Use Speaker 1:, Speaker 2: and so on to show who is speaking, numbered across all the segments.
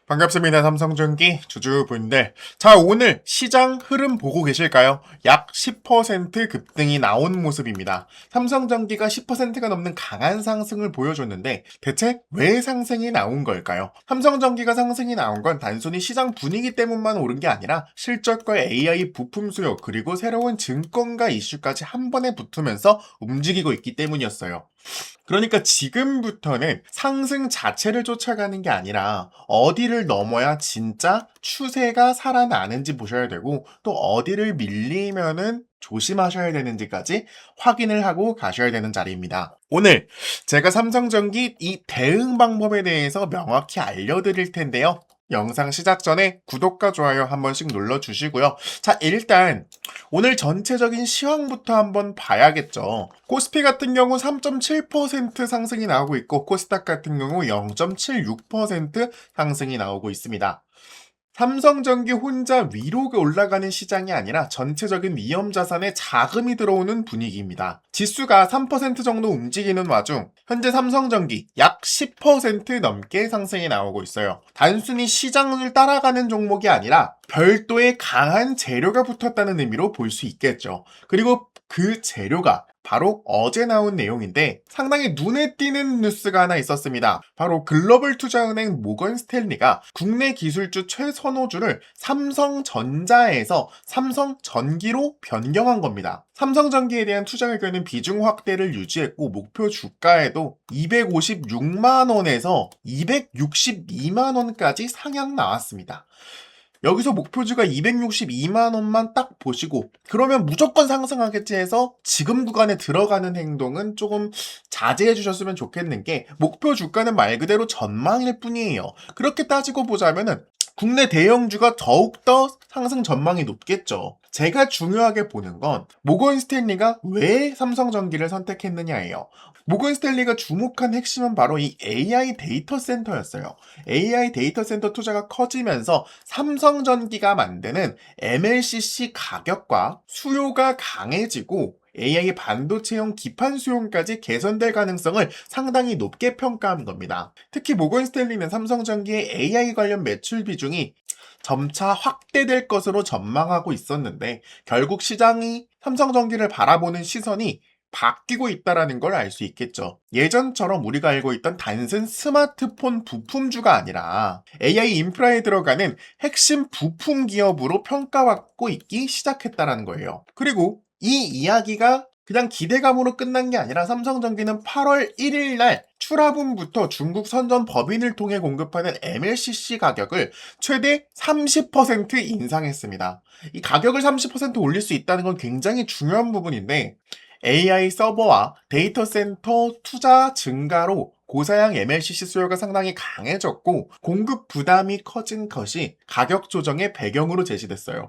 Speaker 1: 반갑습니다. 삼성전기 주주분들. 자, 오늘 시장 흐름 보고 계실까요? 약 10% 급등이 나온 모습입니다. 삼성전기가 10%가 넘는 강한 상승을 보여줬는데 대체 왜 상승이 나온 걸까요? 삼성전기가 상승이 나온 건 단순히 시장 분위기 때문만 오른 게 아니라 실적과 AI 부품 수요 그리고 새로운 증권가 이슈까지 한 번에 붙으면서 움직이고 있기 때문이었어요. 그러니까 지금부터는 상승 자체를 쫓아가는 게 아니라 어디를 넘어야 진짜 추세가 살아나는지 보셔야 되고 또 어디를 밀리면은 조심하셔야 되는지까지 확인을 하고 가셔야 되는 자리입니다. 오늘 제가 삼성전기 이 대응 방법에 대해서 명확히 알려드릴 텐데요. 영상 시작 전에 구독과 좋아요 한 번씩 눌러주시고요. 자, 일단 오늘 전체적인 시황부터 한번 봐야겠죠. 코스피 같은 경우 3.7% 상승이 나오고 있고 코스닥 같은 경우 0.76% 상승이 나오고 있습니다. 삼성전기 혼자 위로 올라가는 시장이 아니라 전체적인 위험자산에 자금이 들어오는 분위기입니다. 지수가 3% 정도 움직이는 와중 현재 삼성전기 약 10% 넘게 상승이 나오고 있어요. 단순히 시장을 따라가는 종목이 아니라 별도의 강한 재료가 붙었다는 의미로 볼 수 있겠죠. 그리고 그 재료가 바로 어제 나온 내용인데 상당히 눈에 띄는 뉴스가 하나 있었습니다. 바로 글로벌 투자은행 모건 스탠리가 국내 기술주 최선호주를 삼성전자에서 삼성전기로 변경한 겁니다. 삼성전기에 대한 투자 의견은 비중 확대를 유지했고 목표 주가에도 256만 원에서 262만 원까지 상향 나왔습니다. 여기서 목표주가 262만 원만 딱 보시고 그러면 무조건 상승하겠지 해서 지금 구간에 들어가는 행동은 조금 자제해 주셨으면 좋겠는 게 목표 주가는 말 그대로 전망일 뿐이에요. 그렇게 따지고 보자면은 국내 대형주가 더욱더 상승 전망이 높겠죠. 제가 중요하게 보는 건 모건 스탠리가 왜 삼성전기를 선택했느냐예요. 모건 스탠리가 주목한 핵심은 바로 이 AI 데이터 센터였어요. AI 데이터 센터 투자가 커지면서 삼성전기가 만드는 MLCC 가격과 수요가 강해지고 AI 반도체용 기판 수용까지 개선될 가능성을 상당히 높게 평가한 겁니다. 특히 모건 스탠리는 삼성전기의 AI 관련 매출 비중이 점차 확대될 것으로 전망하고 있었는데 결국 시장이 삼성전기를 바라보는 시선이 바뀌고 있다는 걸 알 수 있겠죠. 예전처럼 우리가 알고 있던 단순 스마트폰 부품주가 아니라 AI 인프라에 들어가는 핵심 부품 기업으로 평가받고 있기 시작했다는 거예요. 그리고 이 이야기가 그냥 기대감으로 끝난 게 아니라 삼성전기는 8월 1일 날 출하분부터 중국 선전 법인을 통해 공급하는 MLCC 가격을 최대 30% 인상했습니다. 이 가격을 30% 올릴 수 있다는 건 굉장히 중요한 부분인데 AI 서버와 데이터 센터 투자 증가로 고사양 MLCC 수요가 상당히 강해졌고 공급 부담이 커진 것이 가격 조정의 배경으로 제시됐어요.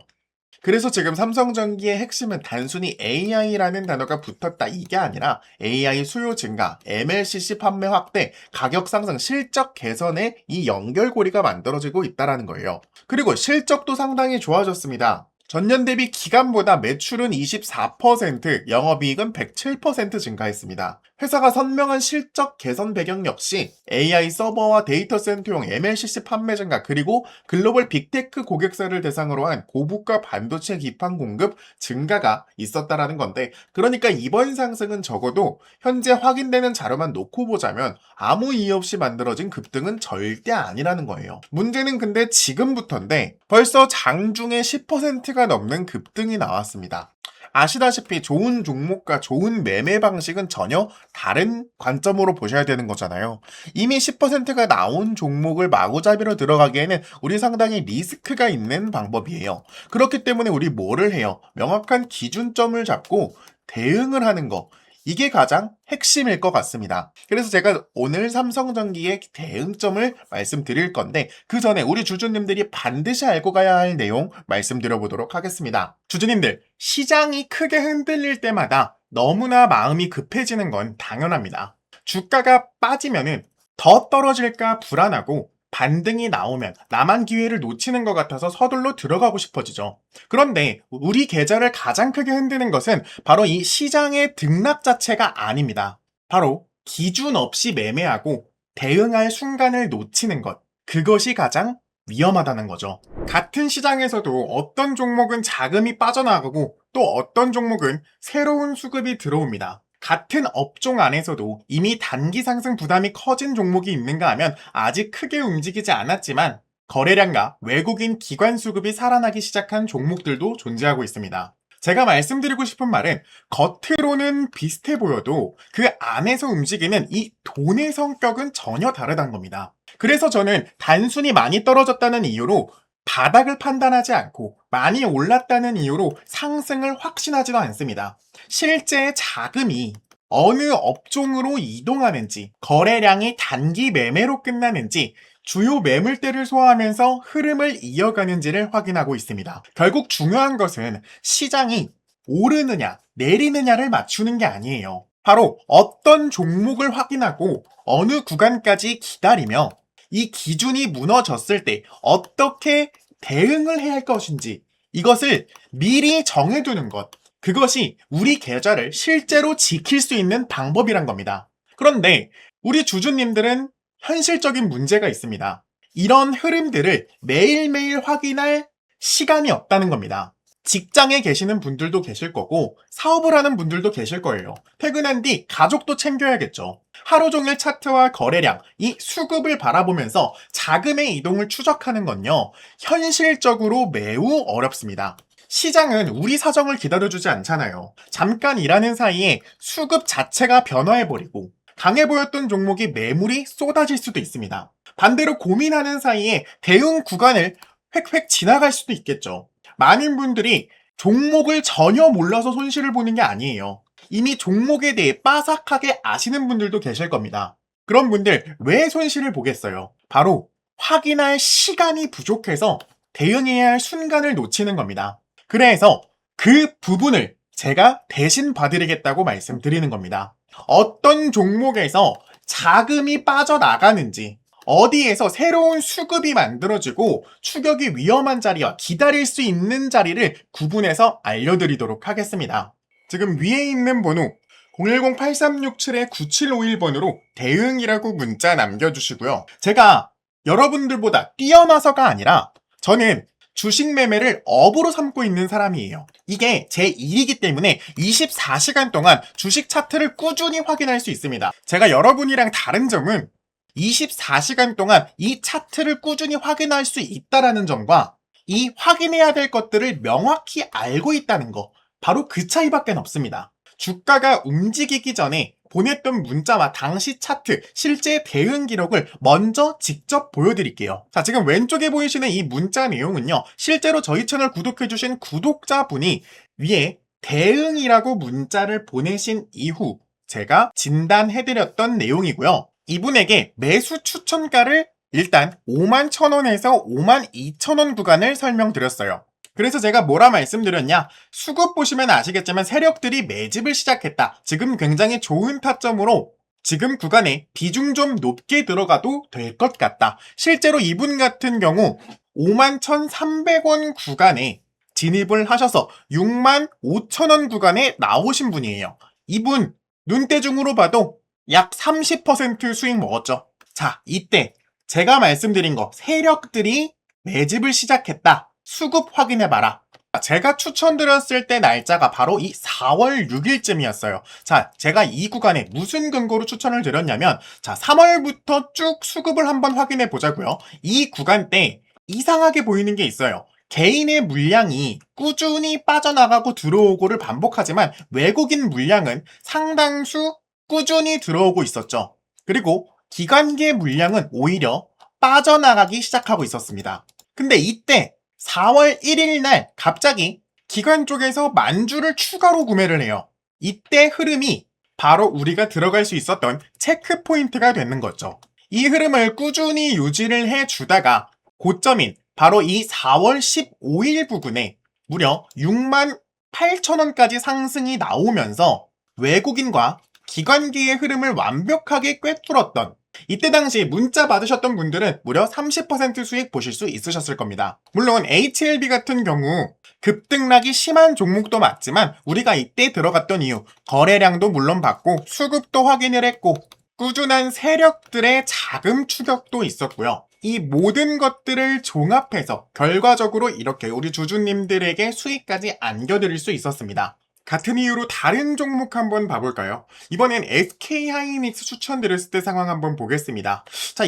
Speaker 1: 그래서 지금 삼성전기의 핵심은 단순히 AI라는 단어가 붙었다 이게 아니라 AI 수요 증가, MLCC 판매 확대, 가격 상승, 실적 개선에 이 연결고리가 만들어지고 있다는 거예요. 그리고 실적도 상당히 좋아졌습니다. 전년 대비 기간보다 매출은 24%, 영업이익은 107% 증가했습니다. 회사가 선명한 실적 개선 배경 역시 AI 서버와 데이터 센터용 MLCC 판매 증가 그리고 글로벌 빅테크 고객사를 대상으로 한 고부가 반도체 기판 공급 증가가 있었다라는 건데 그러니까 이번 상승은 적어도 현재 확인되는 자료만 놓고 보자면 아무 이유 없이 만들어진 급등은 절대 아니라는 거예요. 문제는 근데 지금부터인데 벌써 장중에 10%가 넘는 급등이 나왔습니다. 아시다시피 좋은 종목과 좋은 매매 방식은 전혀 다른 관점으로 보셔야 되는 거잖아요. 이미 10%가 나온 종목을 마구잡이로 들어가기에는 우리 상당히 리스크가 있는 방법이에요. 그렇기 때문에 우리 뭐를 해요? 명확한 기준점을 잡고 대응을 하는 거. 이게 가장 핵심일 것 같습니다. 그래서 제가 오늘 삼성전기의 대응점을 말씀드릴 건데 그 전에 우리 주주님들이 반드시 알고 가야 할 내용 말씀드려보도록 하겠습니다. 주주님들, 시장이 크게 흔들릴 때마다 너무나 마음이 급해지는 건 당연합니다. 주가가 빠지면은 더 떨어질까 불안하고 반등이 나오면 나만 기회를 놓치는 것 같아서 서둘러 들어가고 싶어지죠. 그런데 우리 계좌를 가장 크게 흔드는 것은 바로 이 시장의 등락 자체가 아닙니다. 바로 기준 없이 매매하고 대응할 순간을 놓치는 것. 그것이 가장 위험하다는 거죠. 같은 시장에서도 어떤 종목은 자금이 빠져나가고 또 어떤 종목은 새로운 수급이 들어옵니다. 같은 업종 안에서도 이미 단기 상승 부담이 커진 종목이 있는가 하면 아직 크게 움직이지 않았지만 거래량과 외국인 기관 수급이 살아나기 시작한 종목들도 존재하고 있습니다. 제가 말씀드리고 싶은 말은 겉으로는 비슷해 보여도 그 안에서 움직이는 이 돈의 성격은 전혀 다르다는 겁니다. 그래서 저는 단순히 많이 떨어졌다는 이유로 바닥을 판단하지 않고 많이 올랐다는 이유로 상승을 확신하지도 않습니다. 실제 자금이 어느 업종으로 이동하는지, 거래량이 단기 매매로 끝나는지, 주요 매물대를 소화하면서 흐름을 이어가는지를 확인하고 있습니다. 결국 중요한 것은 시장이 오르느냐, 내리느냐를 맞추는 게 아니에요. 바로 어떤 종목을 확인하고 어느 구간까지 기다리며 이 기준이 무너졌을 때 어떻게 대응을 해야 할 것인지 이것을 미리 정해두는 것. 그것이 우리 계좌를 실제로 지킬 수 있는 방법이란 겁니다. 그런데 우리 주주님들은 현실적인 문제가 있습니다. 이런 흐름들을 매일매일 확인할 시간이 없다는 겁니다. 직장에 계시는 분들도 계실 거고 사업을 하는 분들도 계실 거예요. 퇴근한 뒤 가족도 챙겨야겠죠. 하루 종일 차트와 거래량, 이 수급을 바라보면서 자금의 이동을 추적하는 건요, 현실적으로 매우 어렵습니다. 시장은 우리 사정을 기다려주지 않잖아요. 잠깐 일하는 사이에 수급 자체가 변화해버리고 강해 보였던 종목이 매물이 쏟아질 수도 있습니다. 반대로 고민하는 사이에 대응 구간을 획획 지나갈 수도 있겠죠. 많은 분들이 종목을 전혀 몰라서 손실을 보는 게 아니에요. 이미 종목에 대해 빠삭하게 아시는 분들도 계실 겁니다. 그런 분들 왜 손실을 보겠어요? 바로 확인할 시간이 부족해서 대응해야 할 순간을 놓치는 겁니다. 그래서 그 부분을 제가 대신 봐드리겠다고 말씀드리는 겁니다. 어떤 종목에서 자금이 빠져나가는지, 어디에서 새로운 수급이 만들어지고 추격이 위험한 자리와 기다릴 수 있는 자리를 구분해서 알려드리도록 하겠습니다. 지금 위에 있는 번호 010-8367-9751번으로 대응이라고 문자 남겨주시고요. 제가 여러분들보다 뛰어나서가 아니라 저는 주식 매매를 업으로 삼고 있는 사람이에요. 이게 제 일이기 때문에 24시간 동안 주식 차트를 꾸준히 확인할 수 있습니다. 제가 여러분이랑 다른 점은 24시간 동안 이 차트를 꾸준히 확인할 수 있다는 점과 이 확인해야 될 것들을 명확히 알고 있다는 거, 바로 그 차이밖에 없습니다. 주가가 움직이기 전에 보냈던 문자와 당시 차트, 실제 대응 기록을 먼저 직접 보여드릴게요. 자, 지금 왼쪽에 보이시는 이 문자 내용은요, 실제로 저희 채널 구독해주신 구독자분이 위에 대응이라고 문자를 보내신 이후 제가 진단해드렸던 내용이고요. 이분에게 매수 추천가를 일단 51,000원에서 52,000원 구간을 설명드렸어요. 그래서 제가 뭐라 말씀드렸냐, 수급 보시면 아시겠지만 세력들이 매집을 시작했다. 지금 굉장히 좋은 타점으로 지금 구간에 비중 좀 높게 들어가도 될 것 같다. 실제로 이분 같은 경우 51,300원 구간에 진입을 하셔서 65,000원 구간에 나오신 분이에요. 이분 눈대중으로 봐도 약 30% 수익 먹었죠. 자, 이때 제가 말씀드린 거, 세력들이 매집을 시작했다. 수급 확인해봐라. 제가 추천드렸을 때 날짜가 바로 이 4월 6일쯤이었어요. 자, 제가 이 구간에 무슨 근거로 추천을 드렸냐면, 자, 3월부터 쭉 수급을 한번 확인해 보자고요. 이 구간 때 이상하게 보이는 게 있어요. 개인의 물량이 꾸준히 빠져나가고 들어오고를 반복하지만 외국인 물량은 상당수 꾸준히 들어오고 있었죠. 그리고 기관계 물량은 오히려 빠져나가기 시작하고 있었습니다. 근데 이때 4월 1일 날 갑자기 기관 쪽에서 만주를 추가로 구매를 해요. 이때 흐름이 바로 우리가 들어갈 수 있었던 체크 포인트가 되는 거죠. 이 흐름을 꾸준히 유지를 해주다가 고점인 바로 이 4월 15일 부근에 무려 68,000원까지 상승이 나오면서 외국인과 기관기의 흐름을 완벽하게 꿰뚫었던, 이때 당시 문자 받으셨던 분들은 무려 30% 수익 보실 수 있으셨을 겁니다. 물론 HLB 같은 경우 급등락이 심한 종목도 맞지만 우리가 이때 들어갔던 이유, 거래량도 물론 봤고 수급도 확인을 했고 꾸준한 세력들의 자금 추격도 있었고요. 이 모든 것들을 종합해서 결과적으로 이렇게 우리 주주님들에게 수익까지 안겨드릴 수 있었습니다. 같은 이유로 다른 종목 한번 봐볼까요? 이번엔 SK하이닉스 추천드렸을 때 상황 한번 보겠습니다. 자,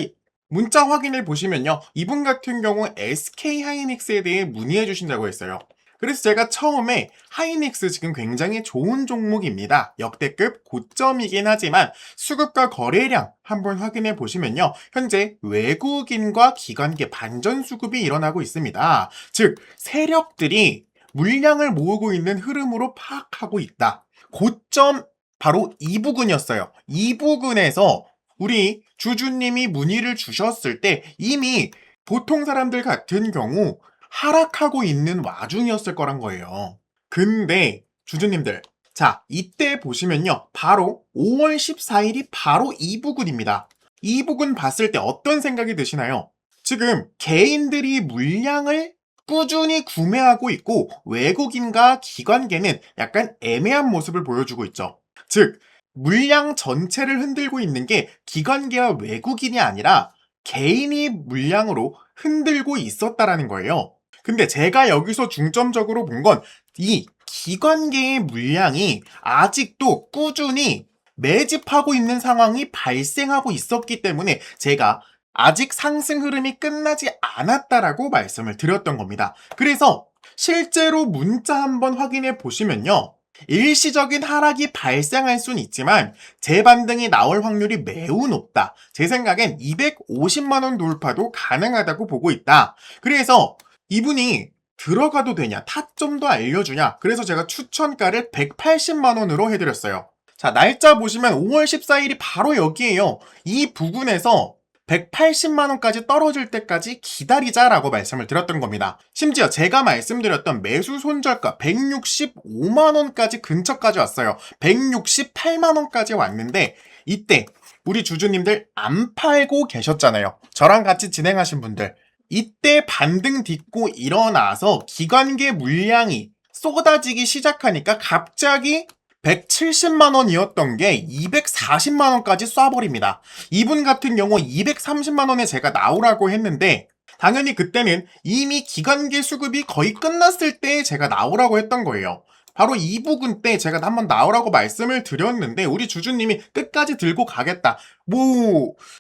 Speaker 1: 문자 확인을 보시면요. 이분 같은 경우 SK하이닉스에 대해 문의해 주신다고 했어요. 그래서 제가 처음에 하이닉스 지금 굉장히 좋은 종목입니다. 역대급 고점이긴 하지만 수급과 거래량 한번 확인해 보시면요. 현재 외국인과 기관계 반전 수급이 일어나고 있습니다. 즉, 세력들이 물량을 모으고 있는 흐름으로 파악하고 있다. 고점 바로 이 부근이었어요. 이 부근에서 우리 주주님이 문의를 주셨을 때 이미 보통 사람들 같은 경우 하락하고 있는 와중이었을 거란 거예요. 근데 주주님들, 자, 이때 보시면요. 바로 5월 14일이 바로 이 부근입니다. 이 부근 봤을 때 어떤 생각이 드시나요? 지금 개인들이 물량을 꾸준히 구매하고 있고 외국인과 기관계는 약간 애매한 모습을 보여주고 있죠. 즉, 물량 전체를 흔들고 있는 게 기관계와 외국인이 아니라 개인이 물량으로 흔들고 있었다라는 거예요. 근데 제가 여기서 중점적으로 본 건 이 기관계의 물량이 아직도 꾸준히 매집하고 있는 상황이 발생하고 있었기 때문에 제가 아직 상승 흐름이 끝나지 않았다라고 말씀을 드렸던 겁니다. 그래서 실제로 문자 한번 확인해 보시면요. 일시적인 하락이 발생할 수는 있지만 재반등이 나올 확률이 매우 높다. 제 생각엔 250만원 돌파도 가능하다고 보고 있다. 그래서 이분이 들어가도 되냐, 타점도 알려주냐. 그래서 제가 추천가를 180만원으로 해드렸어요. 자, 날짜 보시면 5월 14일이 바로 여기에요. 이 부분에서 180만원까지 떨어질 때까지 기다리자라고 말씀을 드렸던 겁니다. 심지어 제가 말씀드렸던 매수 손절가 165만원까지 근처까지 왔어요. 168만원까지 왔는데 이때 우리 주주님들 안 팔고 계셨잖아요. 저랑 같이 진행하신 분들. 이때 반등 딛고 일어나서 기관계 물량이 쏟아지기 시작하니까 갑자기 170만원이었던 게 240만원까지 쏴버립니다. 이분 같은 경우 230만원에 제가 나오라고 했는데 당연히 그때는 이미 기관계 수급이 거의 끝났을 때 제가 나오라고 했던 거예요. 바로 이 부분 때 제가 한번 나오라고 말씀을 드렸는데 우리 주주님이 끝까지 들고 가겠다.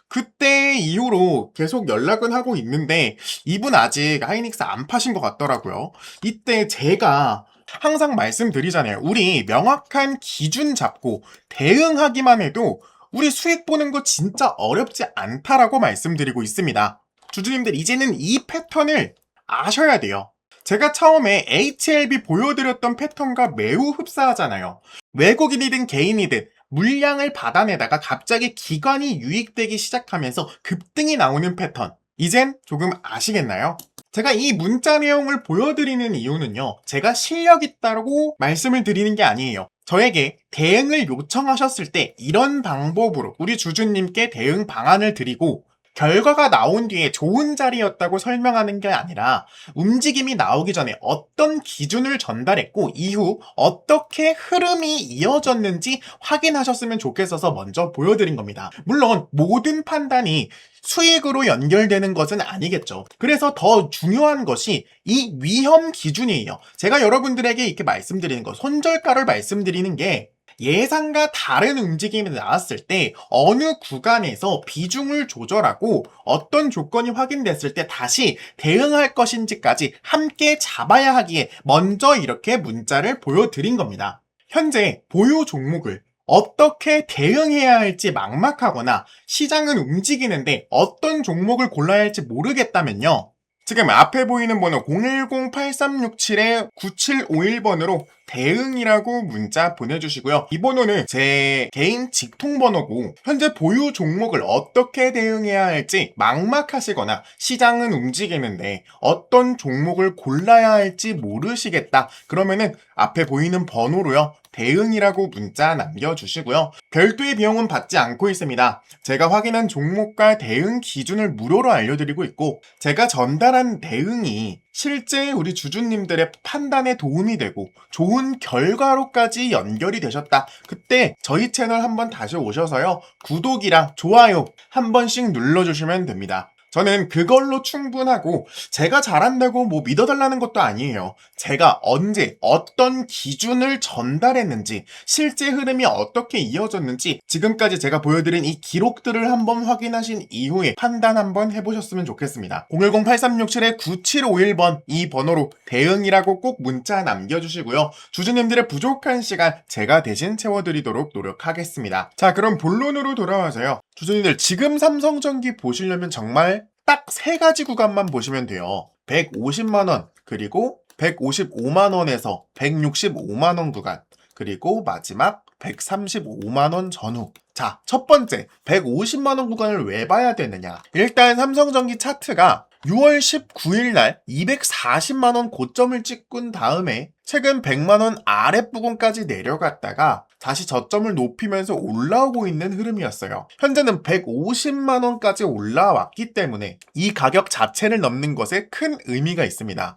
Speaker 1: 그때 이후로 계속 연락은 하고 있는데 이분 아직 하이닉스 안 파신 것 같더라고요. 이때 제가 항상 말씀드리잖아요. 우리 명확한 기준 잡고 대응하기만 해도 우리 수익 보는 거 진짜 어렵지 않다라고 말씀드리고 있습니다. 주주님들 이제는 이 패턴을 아셔야 돼요. 제가 처음에 HLB 보여드렸던 패턴과 매우 흡사하잖아요. 외국인이든 개인이든 물량을 받아내다가 갑자기 기관이 유입되기 시작하면서 급등이 나오는 패턴. 이젠 조금 아시겠나요? 제가 이 문자 내용을 보여드리는 이유는요. 제가 실력 있다고 말씀을 드리는 게 아니에요. 저에게 대응을 요청하셨을 때 이런 방법으로 우리 주주님께 대응 방안을 드리고 결과가 나온 뒤에 좋은 자리였다고 설명하는 게 아니라 움직임이 나오기 전에 어떤 기준을 전달했고 이후 어떻게 흐름이 이어졌는지 확인하셨으면 좋겠어서 먼저 보여드린 겁니다. 물론 모든 판단이 수익으로 연결되는 것은 아니겠죠. 그래서 더 중요한 것이 이 위험 기준이에요. 제가 여러분들에게 이렇게 말씀드리는 거, 손절가를 말씀드리는 게 예상과 다른 움직임이 나왔을 때 어느 구간에서 비중을 조절하고 어떤 조건이 확인됐을 때 다시 대응할 것인지까지 함께 잡아야 하기에 먼저 이렇게 문자를 보여드린 겁니다. 현재 보유 종목을 어떻게 대응해야 할지 막막하거나 시장은 움직이는데 어떤 종목을 골라야 할지 모르겠다면요. 지금 앞에 보이는 번호 010-8367-9751번으로 대응이라고 문자 보내주시고요. 이 번호는 제 개인 직통번호고 현재 보유 종목을 어떻게 대응해야 할지 막막하시거나 시장은 움직이는데 어떤 종목을 골라야 할지 모르시겠다. 그러면은 앞에 보이는 번호로요. 대응이라고 문자 남겨주시고요. 별도의 비용은 받지 않고 있습니다. 제가 확인한 종목과 대응 기준을 무료로 알려드리고 있고 제가 전달한 대응이 실제 우리 주주님들의 판단에 도움이 되고 좋은 결과로까지 연결이 되셨다. 그때 저희 채널 한번 다시 오셔서요. 구독이랑 좋아요 한 번씩 눌러주시면 됩니다. 저는 그걸로 충분하고 제가 잘한다고 뭐 믿어달라는 것도 아니에요. 제가 언제 어떤 기준을 전달했는지 실제 흐름이 어떻게 이어졌는지 지금까지 제가 보여드린 이 기록들을 한번 확인하신 이후에 판단 한번 해보셨으면 좋겠습니다. 010-8367-9751번 이 번호로 대응이라고 꼭 문자 남겨주시고요. 주주님들의 부족한 시간 제가 대신 채워드리도록 노력하겠습니다. 자, 그럼 본론으로 돌아와서요. 주주님들 지금 삼성전기 보시려면 정말 딱 세 가지 구간만 보시면 돼요. 150만원, 그리고 155만원에서 165만원 구간, 그리고 마지막 135만원 전후. 자, 첫 번째 150만원 구간을 왜 봐야 되느냐. 일단 삼성전기 차트가 6월 19일 날 240만원 고점을 찍은 다음에 최근 100만원 아랫부분까지 내려갔다가 다시 저점을 높이면서 올라오고 있는 흐름이었어요. 현재는 150만원까지 올라왔기 때문에 이 가격 자체를 넘는 것에 큰 의미가 있습니다.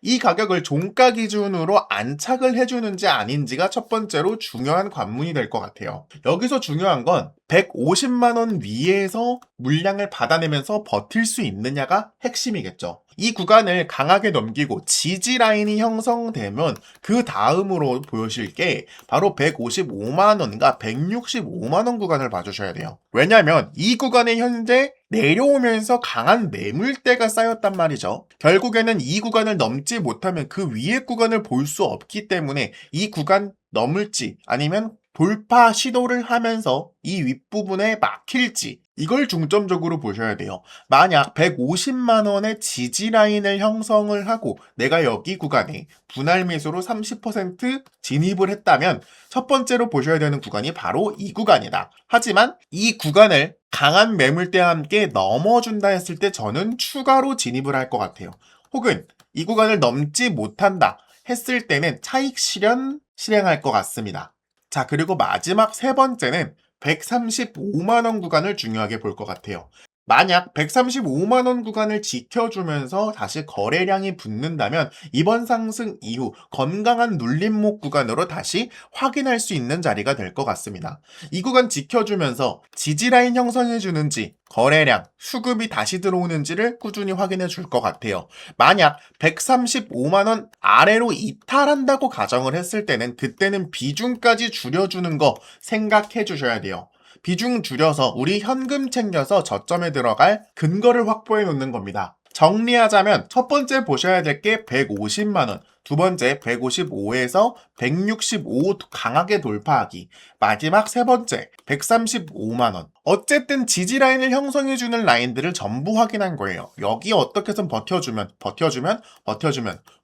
Speaker 1: 이 가격을 종가 기준으로 안착을 해주는지 아닌지가 첫 번째로 중요한 관문이 될 것 같아요. 여기서 중요한 건 150만원 위에서 물량을 받아내면서 버틸 수 있느냐가 핵심이겠죠. 이 구간을 강하게 넘기고 지지 라인이 형성되면 그 다음으로 보여질 게 바로 155만원과 165만원 구간을 봐주셔야 돼요. 왜냐하면 이 구간에 현재 내려오면서 강한 매물대가 쌓였단 말이죠. 결국에는 이 구간을 넘지 못하면 그 위에 구간을 볼 수 없기 때문에 이 구간 넘을지 아니면 돌파 시도를 하면서 이 윗부분에 막힐지 이걸 중점적으로 보셔야 돼요. 만약 150만원의 지지라인을 형성을 하고 내가 여기 구간에 분할 매수로 30% 진입을 했다면 첫 번째로 보셔야 되는 구간이 바로 이 구간이다. 하지만 이 구간을 강한 매물대와 함께 넘어준다 했을 때 저는 추가로 진입을 할 것 같아요. 혹은 이 구간을 넘지 못한다 했을 때는 차익 실행할 것 같습니다. 자, 그리고 마지막 세 번째는 135만원 구간을 중요하게 볼 것 같아요. 만약 135만원 구간을 지켜주면서 다시 거래량이 붙는다면 이번 상승 이후 건강한 눌림목 구간으로 다시 확인할 수 있는 자리가 될 것 같습니다. 이 구간 지켜주면서 지지라인 형성해주는지 거래량, 수급이 다시 들어오는지를 꾸준히 확인해 줄 것 같아요. 만약 135만원 아래로 이탈한다고 가정을 했을 때는 그때는 비중까지 줄여주는 거 생각해 주셔야 돼요. 비중 줄여서 우리 현금 챙겨서 저점에 들어갈 근거를 확보해 놓는 겁니다. 정리하자면 첫 번째 보셔야 될 게 150만원, 두 번째 155에서 165 강하게 돌파하기, 마지막 세 번째 135만원. 어쨌든 지지라인을 형성해주는 라인들을 전부 확인한 거예요. 여기 어떻게 해서 버텨주면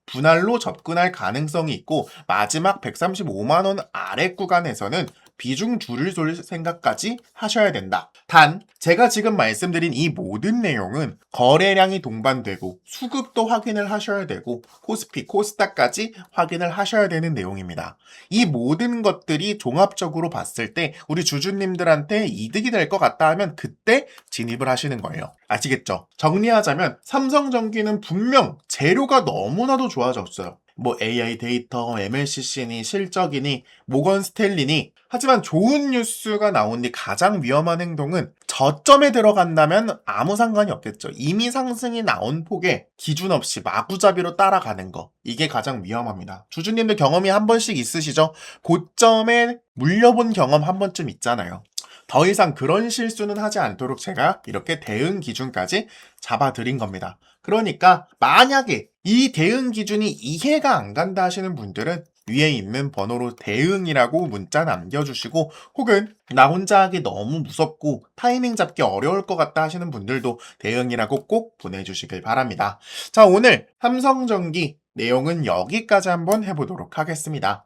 Speaker 1: 분할로 접근할 가능성이 있고 마지막 135만원 아래 구간에서는 비중 줄일 생각까지 하셔야 된다. 단 제가 지금 말씀드린 이 모든 내용은 거래량이 동반되고 수급도 확인을 하셔야 되고 코스피, 코스닥까지 확인을 하셔야 되는 내용입니다. 이 모든 것들이 종합적으로 봤을 때 우리 주주님들한테 이득이 될 것 같다 하면 그때 진입을 하시는 거예요. 아시겠죠? 정리하자면 삼성전기는 분명 재료가 너무나도 좋아졌어요. 뭐 AI 데이터, MLCC니 실적이니 모건 스탠리니 하지만 좋은 뉴스가 나온 뒤 가장 위험한 행동은 저점에 들어간다면 아무 상관이 없겠죠. 이미 상승이 나온 폭에 기준 없이 마구잡이로 따라가는 거. 이게 가장 위험합니다. 주주님들 경험이 한 번씩 있으시죠? 고점에 물려본 경험 한 번쯤 있잖아요. 더 이상 그런 실수는 하지 않도록 제가 이렇게 대응 기준까지 잡아드린 겁니다. 그러니까 만약에 이 대응 기준이 이해가 안 간다 하시는 분들은 위에 있는 번호로 대응이라고 문자 남겨주시고 혹은 나 혼자 하기 너무 무섭고 타이밍 잡기 어려울 것 같다 하시는 분들도 대응이라고 꼭 보내주시길 바랍니다. 자, 오늘 삼성전기 내용은 여기까지 한번 해보도록 하겠습니다.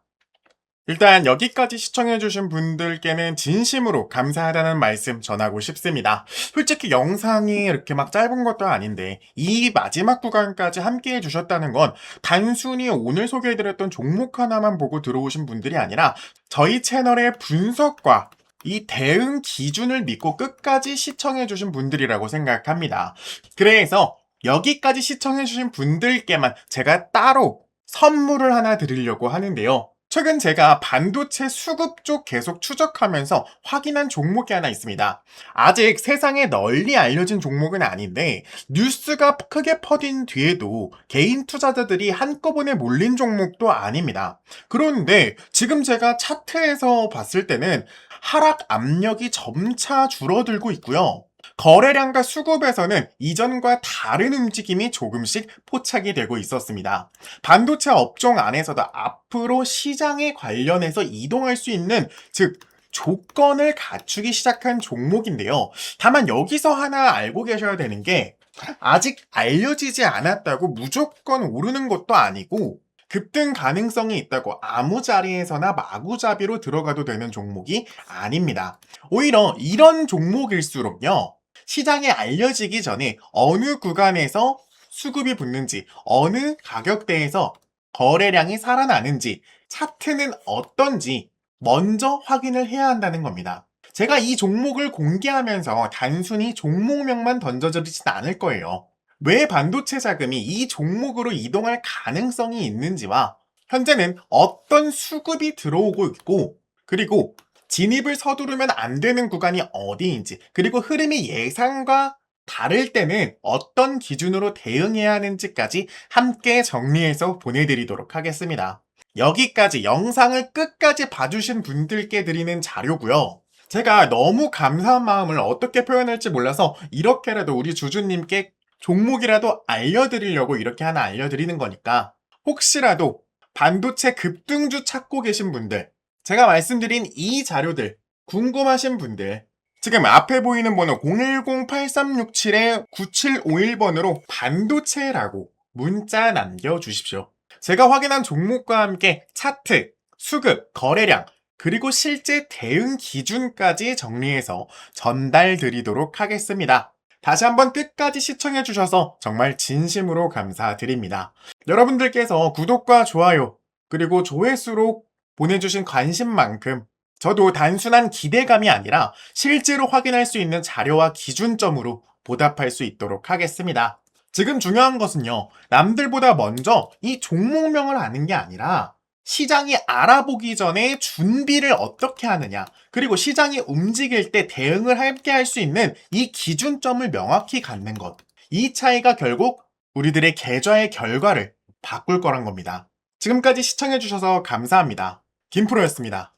Speaker 1: 일단 여기까지 시청해주신 분들께는 진심으로 감사하다는 말씀 전하고 싶습니다. 솔직히 영상이 이렇게 막 짧은 것도 아닌데 이 마지막 구간까지 함께 해주셨다는 건 단순히 오늘 소개해드렸던 종목 하나만 보고 들어오신 분들이 아니라 저희 채널의 분석과 이 대응 기준을 믿고 끝까지 시청해주신 분들이라고 생각합니다. 그래서 여기까지 시청해주신 분들께만 제가 따로 선물을 하나 드리려고 하는데요. 최근 제가 반도체 수급 쪽 계속 추적하면서 확인한 종목이 하나 있습니다. 아직 세상에 널리 알려진 종목은 아닌데 뉴스가 크게 퍼진 뒤에도 개인 투자자들이 한꺼번에 몰린 종목도 아닙니다. 그런데 지금 제가 차트에서 봤을 때는 하락 압력이 점차 줄어들고 있고요. 거래량과 수급에서는 이전과 다른 움직임이 조금씩 포착이 되고 있었습니다. 반도체 업종 안에서도 앞으로 시장에 관련해서 이동할 수 있는, 즉, 조건을 갖추기 시작한 종목인데요. 다만 여기서 하나 알고 계셔야 되는 게 아직 알려지지 않았다고 무조건 오르는 것도 아니고 급등 가능성이 있다고 아무 자리에서나 마구잡이로 들어가도 되는 종목이 아닙니다. 오히려 이런 종목일수록요. 시장에 알려지기 전에 어느 구간에서 수급이 붙는지, 어느 가격대에서 거래량이 살아나는지, 차트는 어떤지 먼저 확인을 해야 한다는 겁니다. 제가 이 종목을 공개하면서 단순히 종목명만 던져드리진 않을 거예요. 왜 반도체 자금이 이 종목으로 이동할 가능성이 있는지와 현재는 어떤 수급이 들어오고 있고, 그리고 진입을 서두르면 안 되는 구간이 어디인지, 그리고 흐름이 예상과 다를 때는 어떤 기준으로 대응해야 하는지까지 함께 정리해서 보내드리도록 하겠습니다. 여기까지 영상을 끝까지 봐주신 분들께 드리는 자료고요. 제가 너무 감사한 마음을 어떻게 표현할지 몰라서 이렇게라도 우리 주주님께 종목이라도 알려드리려고 이렇게 하나 알려드리는 거니까, 혹시라도 반도체 급등주 찾고 계신 분들, 제가 말씀드린 이 자료들 궁금하신 분들, 지금 앞에 보이는 번호 010-8367-9751번으로 반도체라고 문자 남겨주십시오. 제가 확인한 종목과 함께 차트, 수급, 거래량, 그리고 실제 대응 기준까지 정리해서 전달 드리도록 하겠습니다. 다시 한번 끝까지 시청해주셔서 정말 진심으로 감사드립니다. 여러분들께서 구독과 좋아요, 그리고 조회수로 보내주신 관심만큼 저도 단순한 기대감이 아니라 실제로 확인할 수 있는 자료와 기준점으로 보답할 수 있도록 하겠습니다. 지금 중요한 것은요, 남들보다 먼저 이 종목명을 아는 게 아니라 시장이 알아보기 전에 준비를 어떻게 하느냐, 그리고 시장이 움직일 때 대응을 함께 할 수 있는 이 기준점을 명확히 갖는 것. 이 차이가 결국 우리들의 계좌의 결과를 바꿀 거란 겁니다. 지금까지 시청해주셔서 감사합니다. 김프로였습니다.